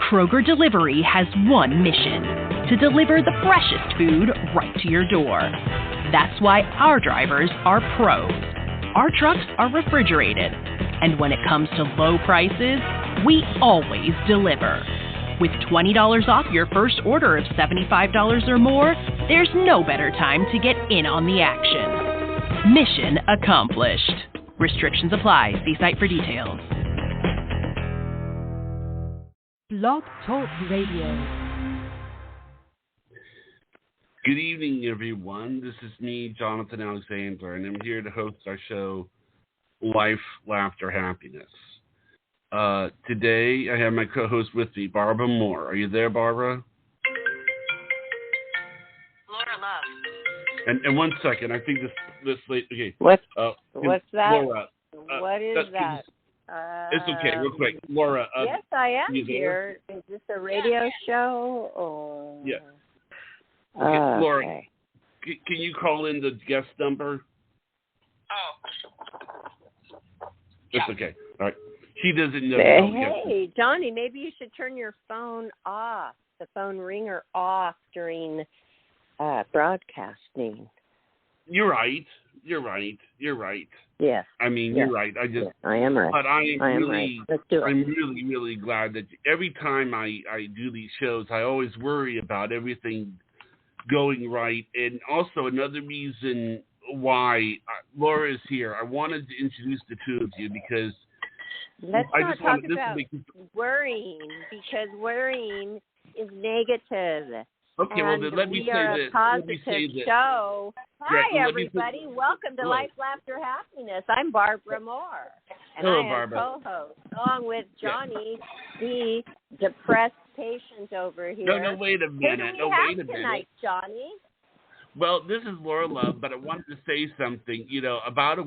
Kroger Delivery has one mission: to deliver the freshest food right to your door. That's why our drivers are pros. Our trucks are refrigerated. And when it comes to low prices, we always deliver. With $20 off your first order of $75 or more, there's no better time to get in on the action. Mission accomplished. Restrictions apply. See site for details. Blog Talk Radio. Good evening, everyone. This is me, Jonathan Alexander, and I'm here to host our show, Life, Laughter, Happiness. Today, I have my co-host with me, Barbara Moore. Are you there, Barbara? Laura Love. And 1 second, I think this late. Okay. What's that? Laura. What is that? It's okay, real quick. Laura. Yes, I am here. Is this a radio show? Or... Yeah. Okay, Laura, can you call in the guest number? Oh. That's okay. All right. She doesn't know. Hey, Johnny, maybe you should turn your phone off, the phone ringer off during broadcasting. You're right. Yes. I mean, yes. You're right. I am right. But I'm right. Let's do it. I'm really, really glad that every time I do these shows, I always worry about everything going right. And also another reason why Laura is here, I wanted to introduce the two of you because let's not talk about worrying, because worrying is negative. Okay, well, then let me say this. We are a positive show. Hi, everybody. Welcome to Life, Laughter, Happiness. I'm Barbara Moore. And hello, I am Barbara. co-host, along with Johnny, the depressed patient over here. No, wait a minute. Who do we have tonight, Johnny? Well, this is Laura Love, but I wanted to say something. You know, about a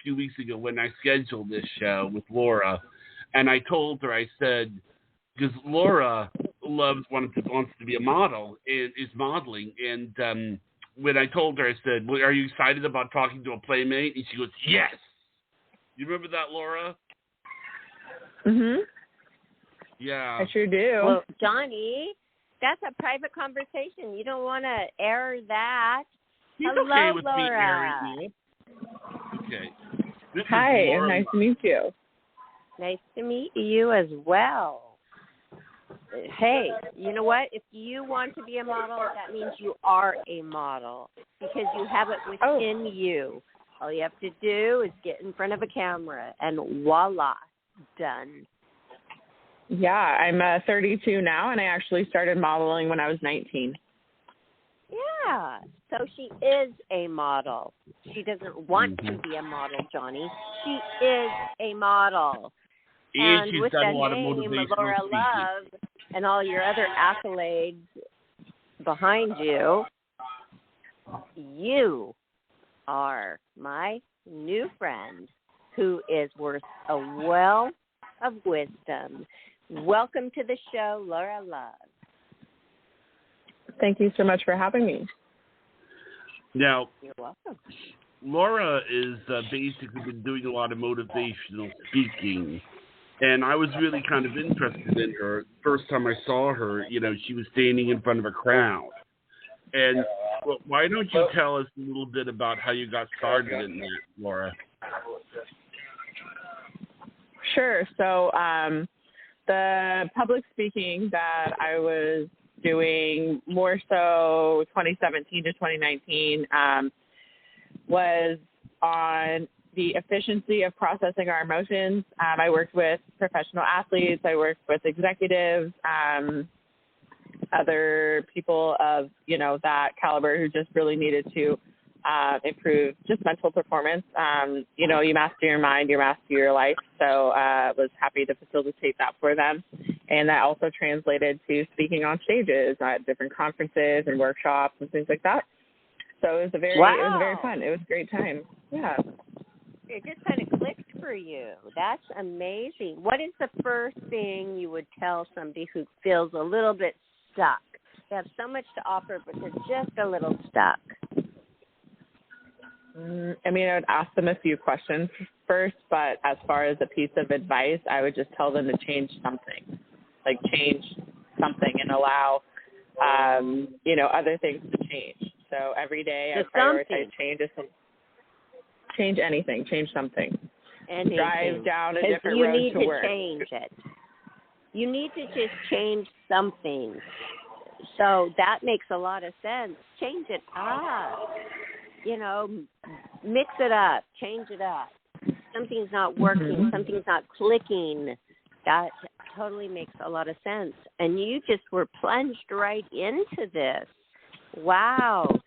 few weeks ago when I scheduled this show with Laura, and I told her, I said, because Laura wants to be a model and is modeling, and when I told her, I said, well, are you excited about talking to a playmate? And she goes, yes. You remember that, Laura? Mm-hmm. Yeah. I sure do. Well, Johnny, that's a private conversation. You don't want to air that. He's Hello, okay with Laura. me airing it. Okay. Hi, nice to meet you. Nice to meet you as well. Hey, you know what? If you want to be a model, that means you are a model because you have it within you. All you have to do is get in front of a camera and voila, done. Yeah, I'm 32 now, and I actually started modeling when I was 19. Yeah, so she is a model. She doesn't want to be a model, Johnny. She is a model. And she's with done the a lot of name motivational Laura speaking. Love and all your other accolades behind you, you are my new friend who is worth a wealth of wisdom. Welcome to the show, Laura Love. Thank you so much for having me. Now, you're welcome. Laura is basically been doing a lot of motivational speaking, and I was really kind of interested in her. First time I saw her, you know, she was standing in front of a crowd. And why don't you tell us a little bit about how you got started in that, Laura? Sure. So the public speaking that I was doing more so 2017 to 2019 was on the efficiency of processing our emotions. I worked with professional athletes. I worked with executives, other people of, you know, that caliber who just really needed to improve just mental performance. You know, you master your mind, you master your life. So I was happy to facilitate that for them. And that also translated to speaking on stages at different conferences and workshops and things like that. So it was very fun. It was a great time. Yeah. It just kind of clicked for you. That's amazing. What is the first thing you would tell somebody who feels a little bit stuck? They have so much to offer, but they're just a little stuck. I mean, I would ask them a few questions first, but as far as a piece of advice, I would just tell them to change something. Like change something and allow, other things to change. So every day I prioritize change anything, change something. Anything. Drive down a different road to work. You need to change it. You need to just change something. So that makes a lot of sense. Change it up. Mix it up. Change it up. Something's not working. Something's not clicking. That totally makes a lot of sense. And you just were plunged right into this. Wow.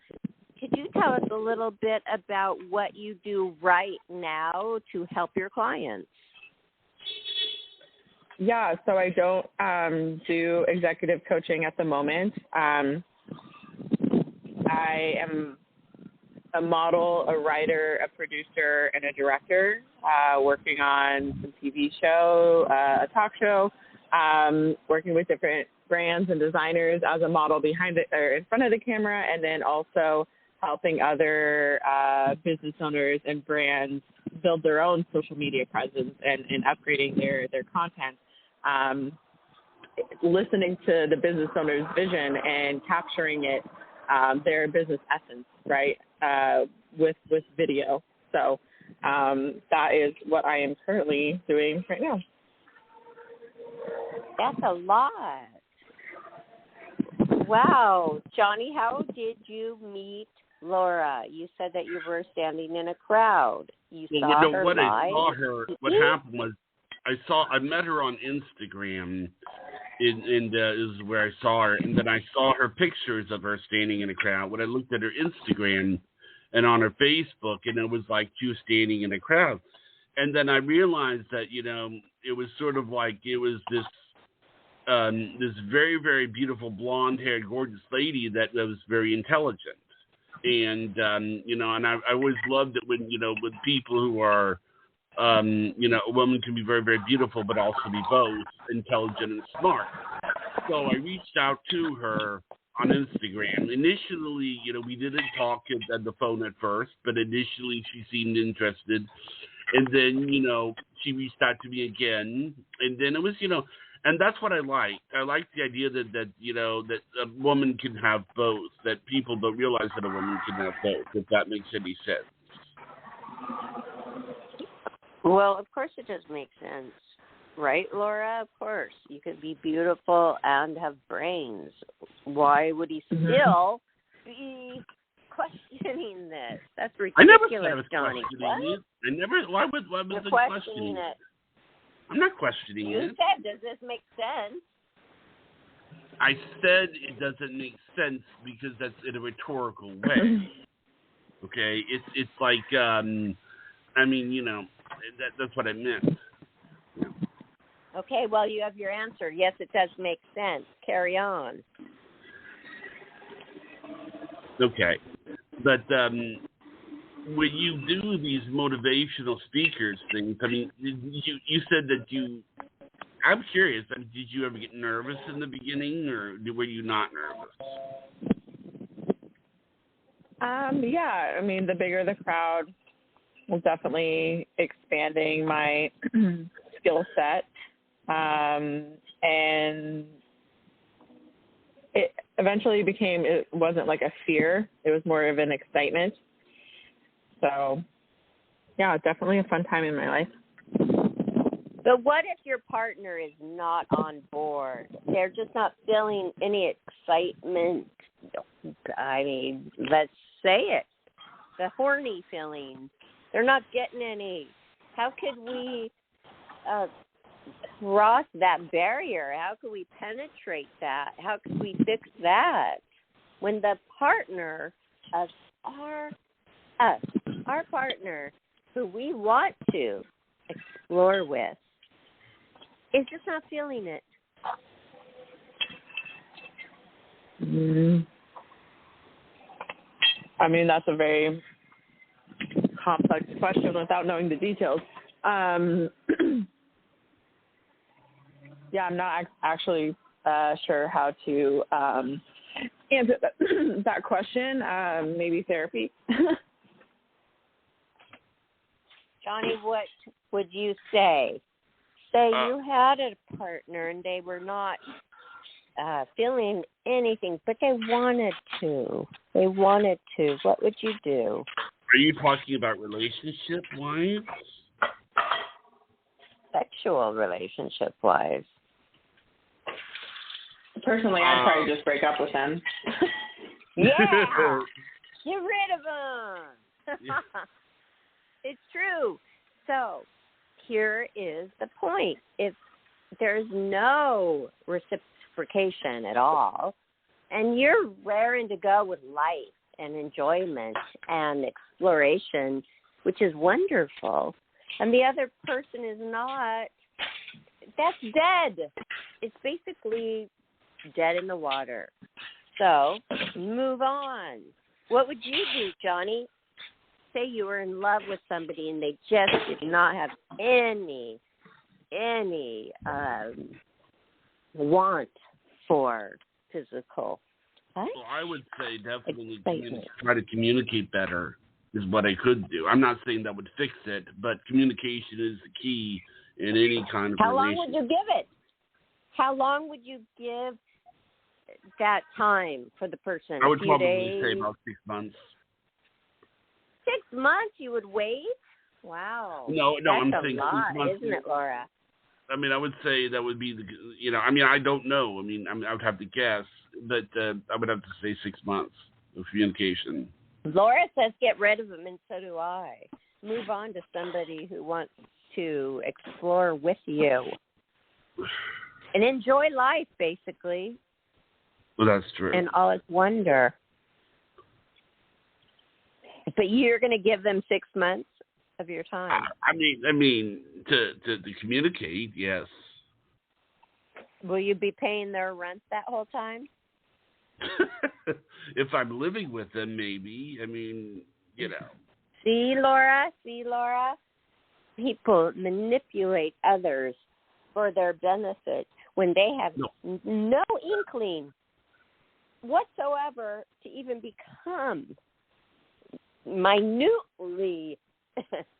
Could you tell us a little bit about what you do right now to help your clients? Yeah, so I don't do executive coaching at the moment. I am a model, a writer, a producer, and a director, working on some TV show, a talk show, working with different brands and designers as a model behind it or in front of the camera, and then also helping other business owners and brands build their own social media presence and upgrading their content. Listening to the business owner's vision and capturing it, their business essence, right, with video. So that is what I am currently doing right now. That's a lot. Wow. Johnny, how did you meet Laura? You said that you were standing in a crowd. You saw her live. I saw her. What happened was I met her on Instagram, and is where I saw her, and then I saw her pictures of her standing in a crowd. When I looked at her Instagram and on her Facebook, and it was like she was standing in a crowd, and then I realized that it was sort of like it was this very, very beautiful blonde-haired, gorgeous lady that was very intelligent, and and I always loved it when with people who are a woman can be very, very beautiful, but also be both intelligent and smart. So I reached out to her on Instagram. Initially, we didn't talk on the phone at first, but initially she seemed interested. And then, she reached out to me again. And then it was, and that's what I liked. I liked the idea that that a woman can have both, that people don't realize that a woman can have both, if that makes any sense. Well, of course it does make sense. Right, Laura? Of course. You could be beautiful and have brains. Why would he still be questioning this? That's ridiculous, I never said I was Johnny. questioning it. Why was You're it questioning it. I'm not questioning you it. You said, does this make sense? I said it doesn't make sense because that's in a rhetorical way. Okay? It's like, that's what I meant. Okay, well, you have your answer. Yes, it does make sense. Carry on. Okay. But when you do these motivational speakers things, you said that I'm curious, did you ever get nervous in the beginning, or were you not nervous? Yeah, the bigger the crowd was definitely expanding my skill set. And it eventually it wasn't like a fear. It was more of an excitement. So, yeah, definitely a fun time in my life. But what if your partner is not on board? They're just not feeling any excitement. Let's say it. The horny feeling. They're not getting any. How could we cross that barrier? How could we penetrate that? How could we fix that? When the partner of our partner who we want to explore with is just not feeling it. That's a very complex question without knowing the details. Yeah, I'm not actually sure how to answer that question. Maybe therapy. Johnny, what would you say? Say you had a partner and they were not feeling anything, but they wanted to. They wanted to. What would you do? Are you talking about relationship-wise? Sexual relationship-wise. Personally, I'd probably just break up with them. Yeah! Get rid of them! Yeah. It's true. So, here is the point. If there's no reciprocation at all, and you're raring to go with life and enjoyment and exploration, which is wonderful, and the other person is not, that's dead. It's basically dead in the water. So, move on. What would you do, Johnny? Say you were in love with somebody and they just did not have any want for physical. Well, I would say definitely Excitement. try to communicate better is what I could do. I'm not saying that would fix it, but communication is the key in any kind of How long relationship. would you give it? How long would you give that time for the person? I would a few probably days? say about 6 months. 6 months you would wait? Wow. No, That's I'm a saying 6 lot, months. isn't it, Laura? I mean, I would say that would be I don't know. I would have to guess, but I would have to say 6 months of communication. Laura says get rid of them, and so do I. Move on to somebody who wants to explore with you and enjoy life, basically, Well, that's true. and all its wonder. But you're going to give them 6 months of your time. I mean, to communicate, yes. Will you be paying their rent that whole time? If I'm living with them, maybe. I mean, See, Laura? People manipulate others for their benefit when they have no inkling whatsoever to even become minutely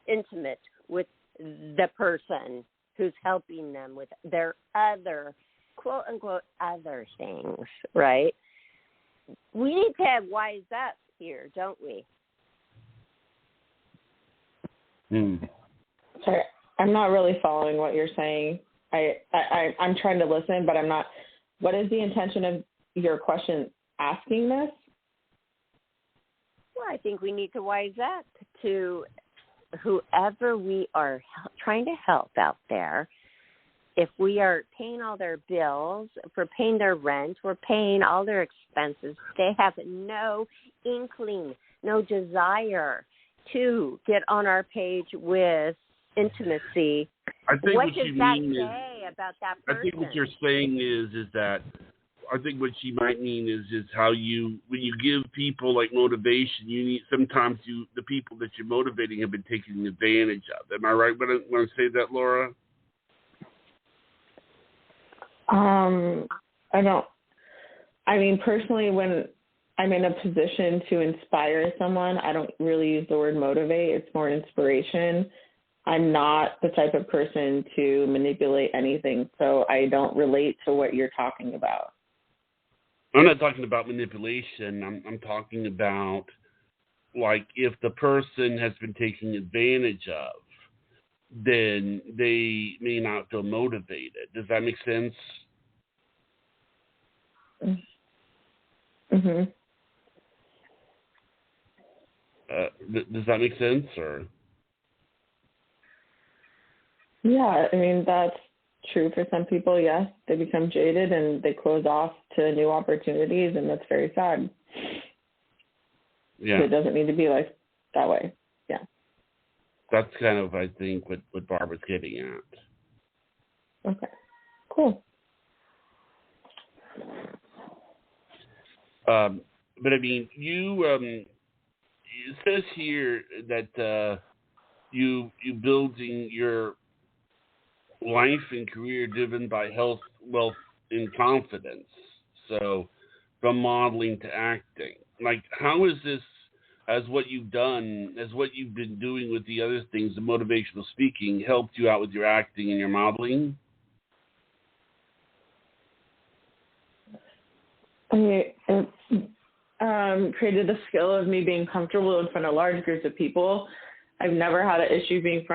intimate with the person who's helping them with their other, quote unquote, other things, right? We need to have wise up here, don't we? Sorry, I'm not really following what you're saying. I'm trying to listen, but I'm not. What is the intention of your question asking this? Well, I think we need to wise up to whoever we are trying to help out there. If we are paying all their bills, if we're paying their rent, we're paying all their expenses, they have no inkling, no desire to get on our page with intimacy. I think what what does you that mean say about that person? I think what you're saying is that I think what she might mean is how when you give people like motivation, sometimes the people that you're motivating have been taking advantage of. Am I right when I say that, Laura? Personally, when I'm in a position to inspire someone, I don't really use the word motivate. It's more inspiration. I'm not the type of person to manipulate anything, so I don't relate to what you're talking about. I'm not talking about manipulation. I'm talking about, like, if the person has been taken advantage of, then they may not feel motivated. Does that make sense? Mm-hmm. Does that make sense, or? Yeah, that's true for some people, yes. They become jaded and they close off to new opportunities, and that's very sad. Yeah. It doesn't need to be like that way. Yeah. That's kind of, I think, what Barbara's getting at. Okay. Cool. But I mean, it says here that you building your life and career driven by health, wealth, and confidence. So from modeling to acting, like, how is this, as what you've been doing with the other things, the motivational speaking, helped you out with your acting and your modeling? It created the skill of me being comfortable in front of large groups of people. I've never had an issue being in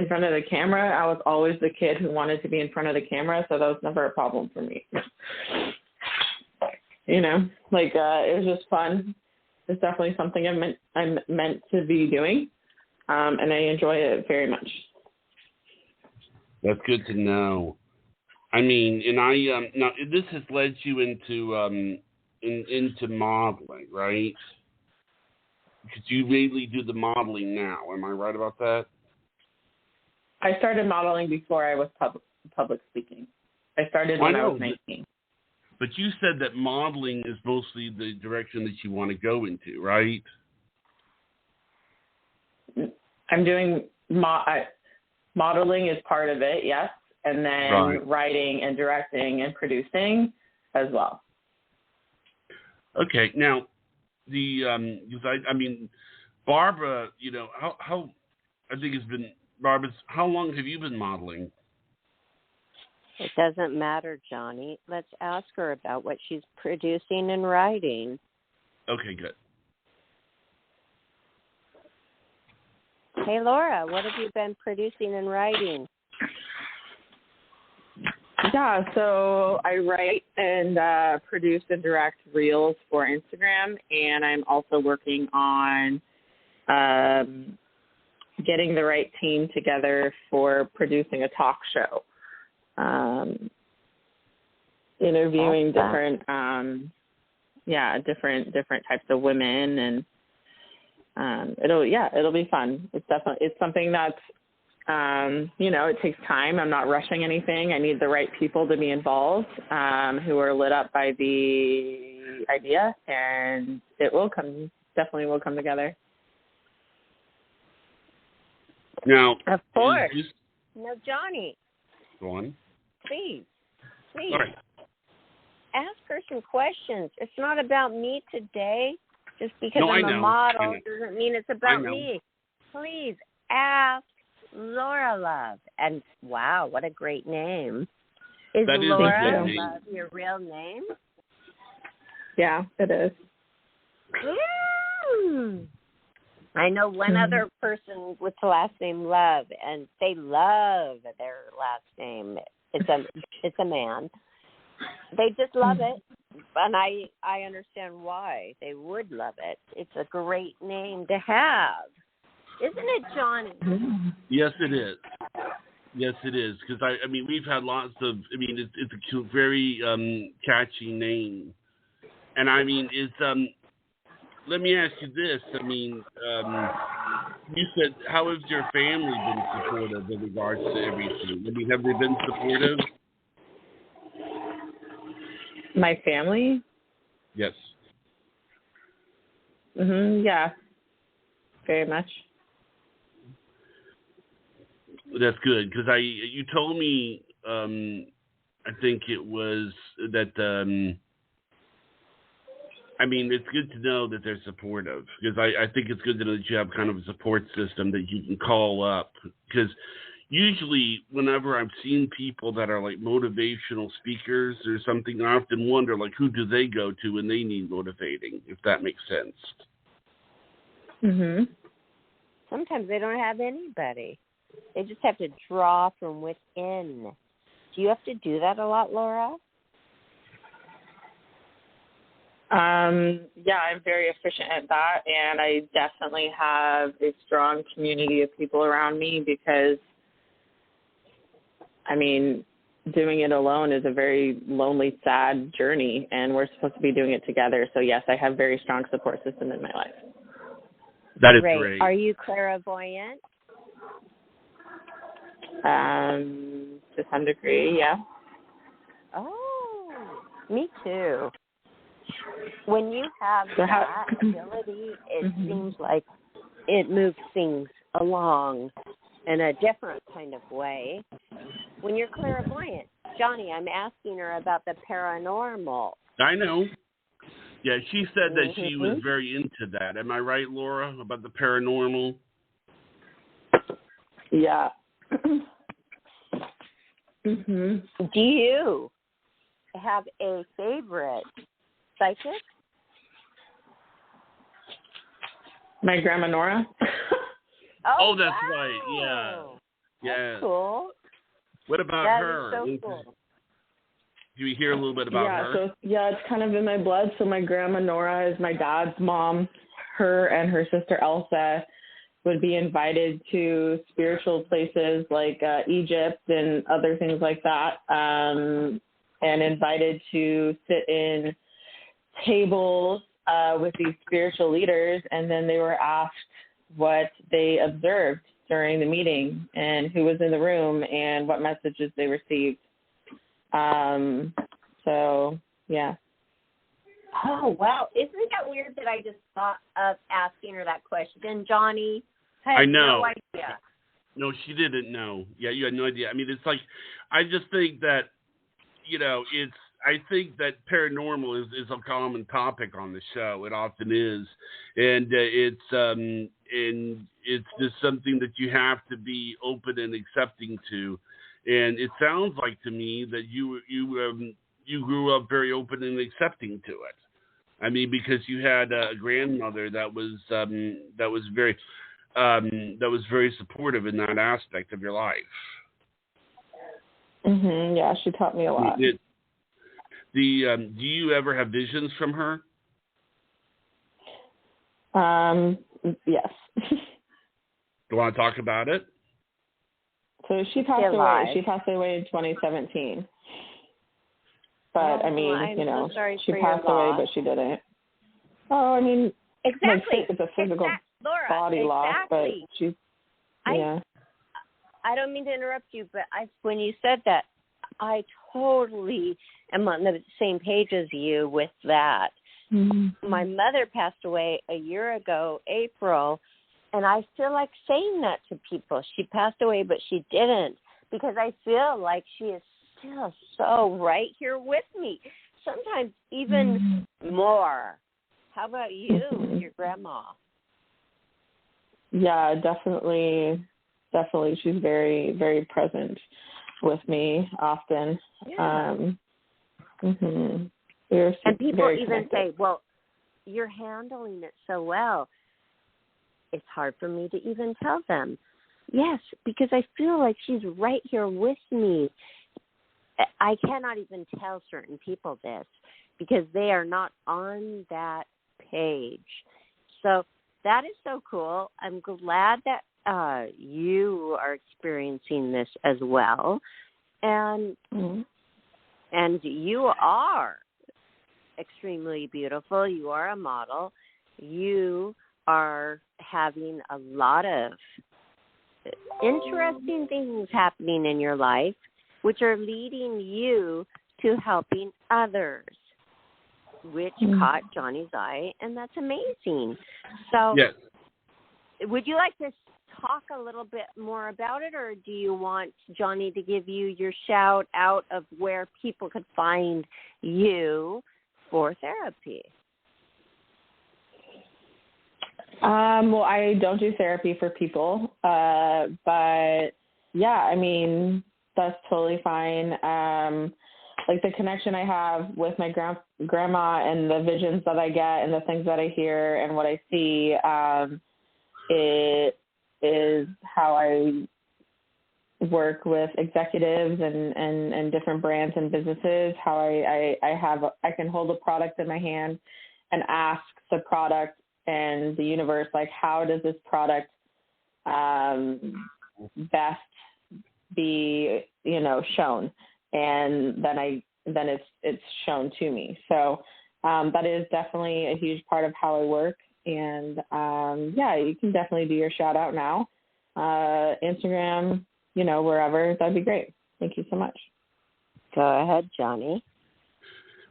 front of the camera. I was always the kid who wanted to be in front of the camera, so that was never a problem for me. It was just fun. It's definitely something I'm meant to be doing, and I enjoy it very much. That's good to know. I mean, and now this has led you into modeling, right? Because you mainly do the modeling now. Am I right about that? I started modeling before I was public speaking. I started when I was 19. But you said that modeling is mostly the direction that you want to go into, right? I'm doing modeling is part of it, yes, and then writing and directing and producing as well. Okay, now Barbara, how I think it's been Barbara's. How long have you been modeling? It doesn't matter, Johnny. Let's ask her about what she's producing and writing. Okay, good. Hey, Laura, what have you been producing and writing? Yeah, so I write and produce and direct reels for Instagram, and I'm also working on getting the right team together for producing a talk show, interviewing different types of women, and it'll be fun. It's something that's it takes time. I'm not rushing anything. I need the right people to be involved, who are lit up by the idea, and it definitely will come together. Now, of course. Now, Johnny. Go on. Please. All right. Ask her some questions. It's not about me today. Just because I'm a model doesn't mean it's about me. Please ask Laura Love. And wow, what a great name. Is Laura Love your real name? Yeah, it is. I know one other person with the last name Love, and they love their last name. It's a man. They just love it, and I understand why they would love it. It's a great name to have. Isn't it, Johnny? Yes, it is. Yes, it is. Because, I mean, we've had lots of, it's a very catchy name. And, let me ask you this. You said, how has your family been supportive in regards to everything? Have they been supportive? My family? Yes. Yeah. Very much. That's good, because you told me, I think it was that, it's good to know that they're supportive, because I think it's good to know that you have kind of a support system that you can call up, because usually whenever I've seen people that are like motivational speakers or something, I often wonder, like, who do they go to when they need motivating, if that makes sense. Sometimes they don't have anybody. They just have to draw from within. Do you have to do that a lot, Laura? Yeah, I'm very efficient at that, and I definitely have a strong community of people around me because, doing it alone is a very lonely, sad journey, and we're supposed to be doing it together. So, yes, I have a very strong support system in my life. That is great. Are you clairvoyant? To some degree, yeah. Oh, me too. When you have that ability, it seems like it moves things along in a different kind of way. When you're clairvoyant, Johnny, I'm asking her about the paranormal. I know. Yeah, she said that she was very into that. Am I right, Laura, about the paranormal? Yeah. Do you have a favorite psychic? My grandma Nora. Oh, that's wow. right. Yeah. That's cool. What about That her? is so cool. Do you hear a little bit about her? So it's kind of in my blood. So my grandma Nora is my dad's mom. Her and her sister Elsa would be invited to spiritual places like Egypt and other things like that, and invited to sit in tables with these spiritual leaders, and then they were asked what they observed during the meeting and who was in the room and what messages they received. So, yeah. Oh, wow. Isn't that weird that I just thought of asking her that question, Johnny? I know. No idea. No, she didn't know. Yeah, you had no idea. I mean, it's like, I just think that, I think that paranormal is a common topic on the show. It often is. And it's just something that you have to be open and accepting to. And it sounds like to me that you grew up very open and accepting to it. I mean, because you had a grandmother that was very supportive in that aspect of your life. Yeah, she taught me a lot. Do you ever have visions from her? Yes. Do you want to talk about it? So she passed away. She passed away in 2017. But I mean, so sorry she passed away, but she didn't. Oh, I mean, exactly. It's a physical Laura, body loss, but she's. Yeah. I don't mean to interrupt you, but when you said that, I totally am on the same page as you with that. Mm-hmm. My mother passed away a year ago, April, and I feel like saying that to people. She passed away, but she didn't, because I feel like she is still so right here with me, sometimes even more. How about you with your grandma? Yeah, definitely. She's very, very present with me often. Yeah. And people even say, well, you're handling it so well. It's hard for me to even tell them. Yes, because I feel like she's right here with me. I cannot even tell certain people this because they are not on that page. So that is so cool. I'm glad that you are experiencing this as well. And you are extremely beautiful. You are a model. You are having a lot of interesting things happening in your life, which are leading you to helping others, which caught Johnny's eye, and that's amazing. So yes. Would you like to talk a little bit more about it, or do you want Johnny to give you your shout out of where people could find you for therapy? Well, I don't do therapy for people, but yeah, I mean, that's totally fine. Like the connection I have with my grandma and the visions that I get and the things that I hear and what I see, it is how I work with executives and different brands and businesses, how I can hold a product in my hand and ask the product and the universe, like, how does this product best be, shown? And then it's shown to me. So that is definitely a huge part of how I work. And yeah, you can definitely do your shout out now. Instagram, wherever, that'd be great. Thank you so much. Go ahead, Johnny.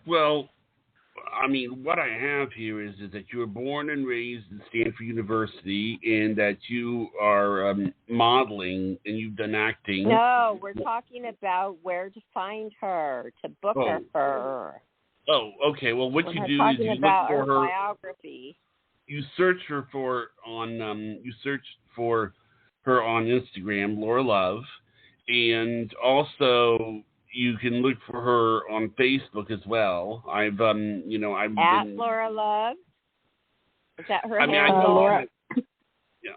Well, I mean, what I have here is that you were born and raised at Stanford University and that you are modeling and you've done acting. No, we're talking about where to find her, to book her. Oh, okay. Well, what you do is you look for her biography. You search her on Instagram, Laura Love, and also you can look for her on Facebook as well. I've at been, Laura Love. Is that her I mean, handle? Laura. Yeah,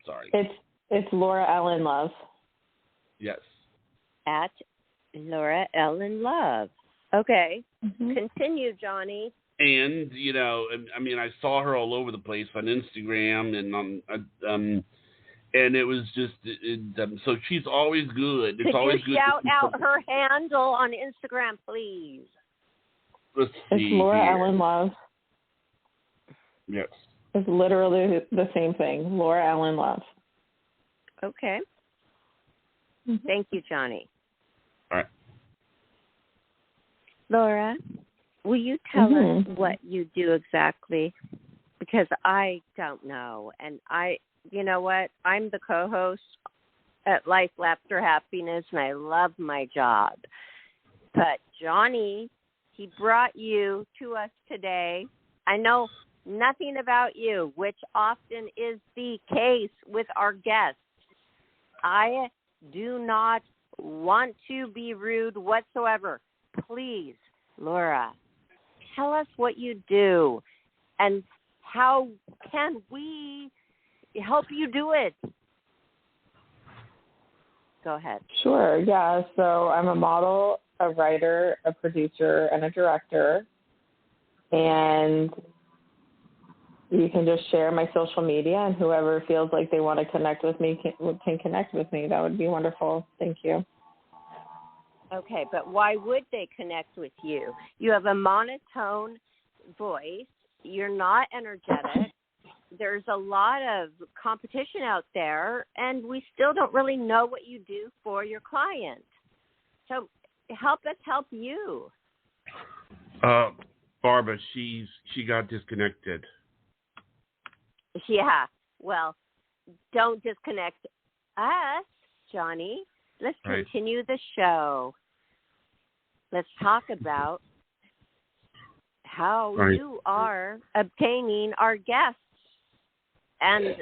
sorry. It's Laura Ellen Love. Yes. At Laura Ellen Love. Okay. Mm-hmm. Continue, Johnny. And I mean, I saw her all over the place on Instagram and on and it was just so she's always good. It's always good. Shout out her handle on Instagram, please. Let's see. It's Laura here. Ellen Love. Yes. It's literally the same thing. Laura Ellen Love. Okay. Mm-hmm. Thank you, Johnny. All right. Laura, will you tell us what you do exactly? Because I don't know. And you know what? I'm the co-host at Life, Laughter, Happiness, and I love my job. But Johnny, he brought you to us today. I know nothing about you, which often is the case with our guests. I do not want to be rude whatsoever. Please, Laura, tell us what you do and how can we help you do it? Go ahead. Sure, yeah. So I'm a model, a writer, a producer, and a director. And you can just share my social media, and whoever feels like they want to connect with me can connect with me. That would be wonderful. Thank you. Okay, but why would they connect with you? You have a monotone voice. You're not energetic. There's a lot of competition out there, and we still don't really know what you do for your client. So help us help you. Barbara, she got disconnected. Yeah, well, don't disconnect us, Johnny. Let's continue the show. Let's talk about how you are obtaining our guests and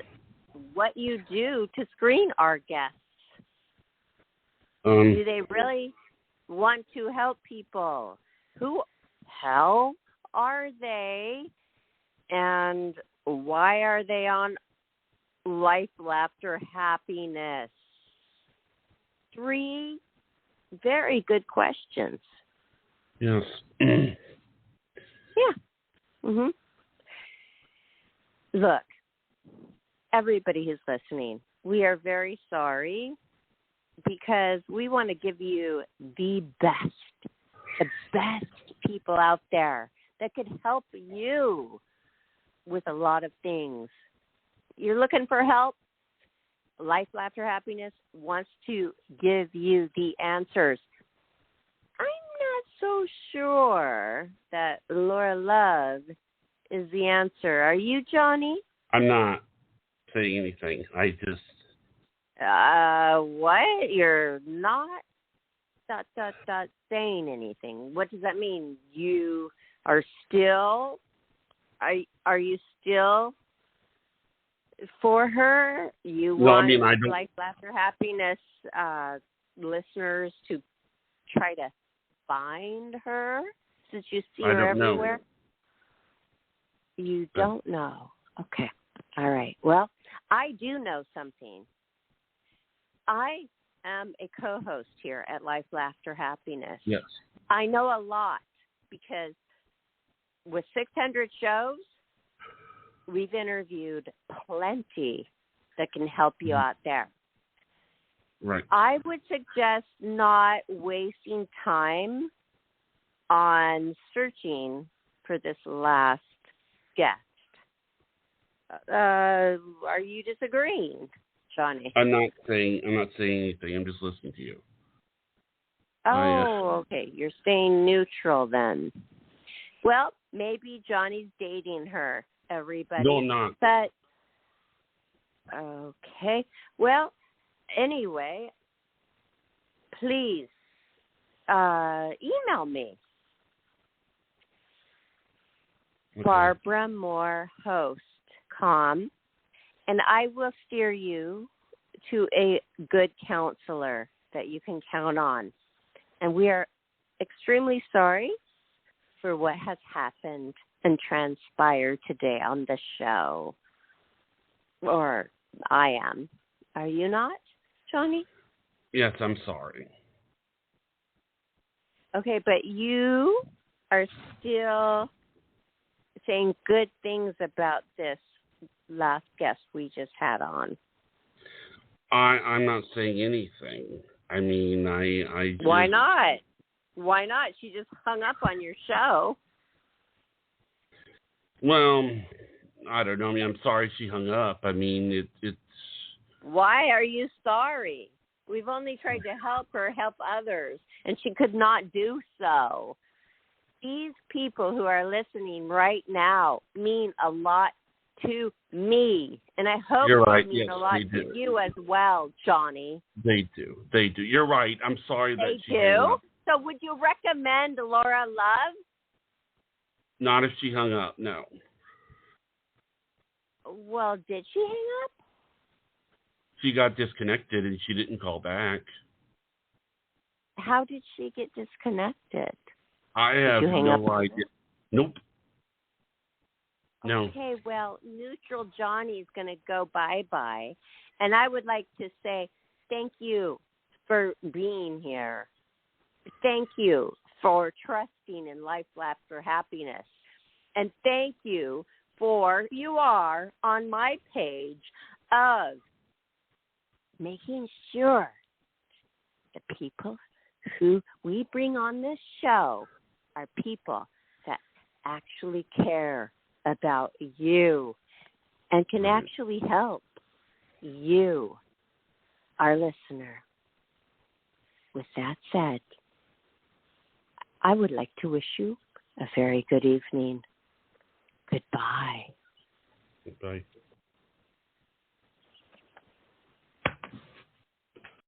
what you do to screen our guests. Do they really want to help people? Who hell are they? And why are they on Life, Laughter, Happiness? 3 very good questions. Yes. Yeah. Mhm. Look, everybody who's listening, we are very sorry because we want to give you the best people out there that could help you with a lot of things. You're looking for help? Life, Laughter, Happiness wants to give you the answers. I'm not so sure that Laura Love is the answer. Are you, Johnny? I'm not saying anything. I just... What? You're not saying anything. What does that mean? You are still... Are you still for her? You want Life, Laughter, Happiness listeners to try to find her since you see her everywhere? Know. You don't know. Okay. All right. Well, I do know something. I am a co-host here at Life, Laughter, Happiness. Yes. I know a lot because with 600 shows, we've interviewed plenty that can help you out there. Right. I would suggest not wasting time on searching for this last guest. Are you disagreeing, Johnny? I'm not saying anything. I'm just listening to you. Oh, okay. You're staying neutral then. Well, maybe Johnny's dating her, everybody. No, I'm not. But, okay. Well, anyway, please email me. Okay. BarbaraMooreHost.com, and I will steer you to a good counselor that you can count on. And we are extremely sorry for what has happened and transpired today on the show. Or I am. Are you not, Johnny? Yes, I'm sorry. Okay, but you are still saying good things about this last guest we just had on. I'm not saying anything. I mean, I just... Why not? Why not? She just hung up on your show. Well, I don't know. I mean, I'm sorry she hung up. I mean, it's... Why are you sorry? We've only tried to help her help others, and she could not do so. These people who are listening right now mean a lot to me, and I hope You're right. they mean Yes, a lot they to do. you as well, Johnny. They do. They do. You're right. I'm sorry that They she hung do? up. So would you recommend Laura Love? Not if she hung up, no. Well, did she hang up? She got disconnected and she didn't call back. How did she get disconnected? I have you hang no up? idea. Nope. No. Okay, well, Neutral Johnny's going to go bye-bye. And I would like to say thank you for being here. Thank you for trusting in Life Laughter Happiness. And thank you for you are on my page of making sure the people who we bring on this show are people that actually care about you and can actually help you, our listener. With that said, I would like to wish you a very good evening. Goodbye. Goodbye.